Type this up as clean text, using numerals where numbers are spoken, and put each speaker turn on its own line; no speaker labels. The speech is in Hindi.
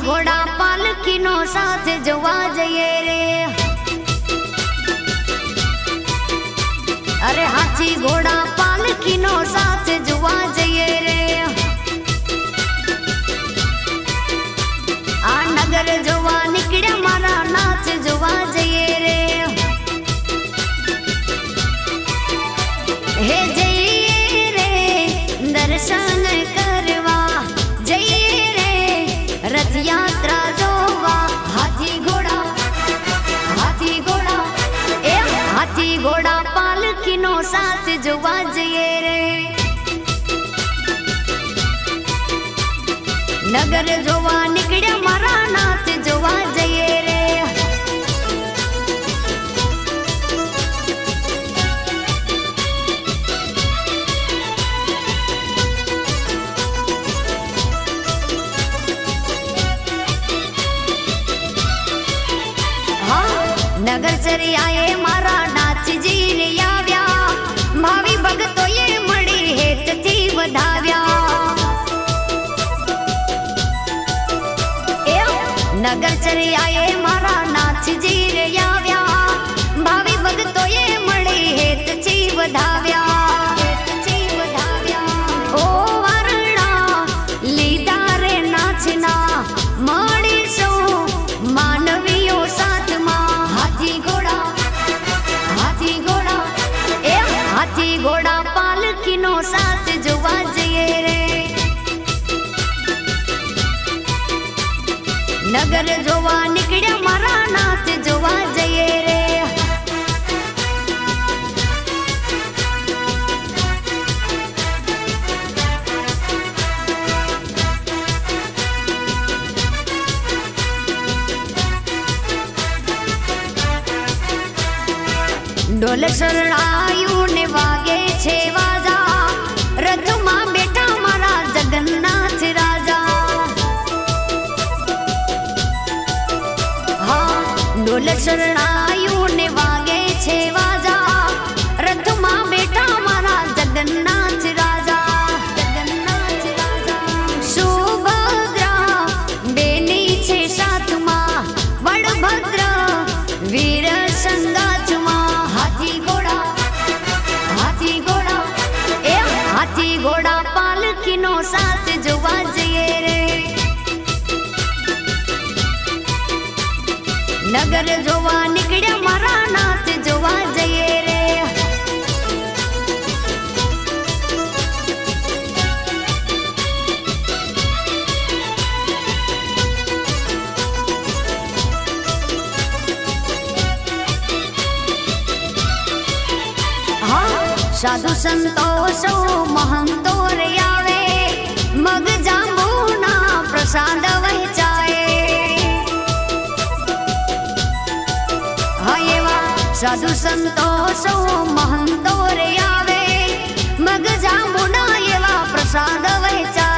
घोड़ा पालकी नो साथ जोवा जइए रे। अरे हाथी घोड़ा पालकी नो साथ जोवा जइए रे। आ नगर जोवा निकड़्या मारा नाच जोवा जइए रे। हे जइए रे दर्शन करवा जइए रे रथ यात्रा जोवा। हाथी घोड़ा ए हाथी घोड़ा पालकी नो साथ जोवा जइए रे। नगर जोवा निकड़्या मारा नाच जोवा जइए रे। नगर चरी आए मारा नाच जीन आव्या। भावी भगतो ये मड़ी हेत थी वधाव्या। नगर चरी आए मारा नाच जीन आव्या। भावी भगतो ये मड़ी हेत थी वधाव्या। ओ वरणा लीधा रे नाचना मड़ी सो मानवीयो साथ मा। हाथी घोड़ा पालकी नो साथ जोवा जइए रे। नगर जोवा निकड़्या मारा नाच जोवा जइए रे। ढोल शरणायु ने वागे छे वाजा। रथ मां बेटा मारा जगन्नाथ राजा। हाँ ढोल शरणायु ने वागे छे वाजा। रथ मां बेटा मारा जगन्नाथ राजा। सुभद्रा बेनी छे साथ मां बड़भद्र वीर संगाथ मां। हाथी घोड़ा पालकी नो साथ जोवा जइए रे। नगर जोवा निकड़्या मारा नाच जोवा जइए रे। साधु संतो सौ महंतो रे आवे। मग जांबूना प्रसाद वहेचाए। हायवा साधु संतो सौ महंतो रे आवे। मग जांबूना एवा प्रसाद वहेचाए।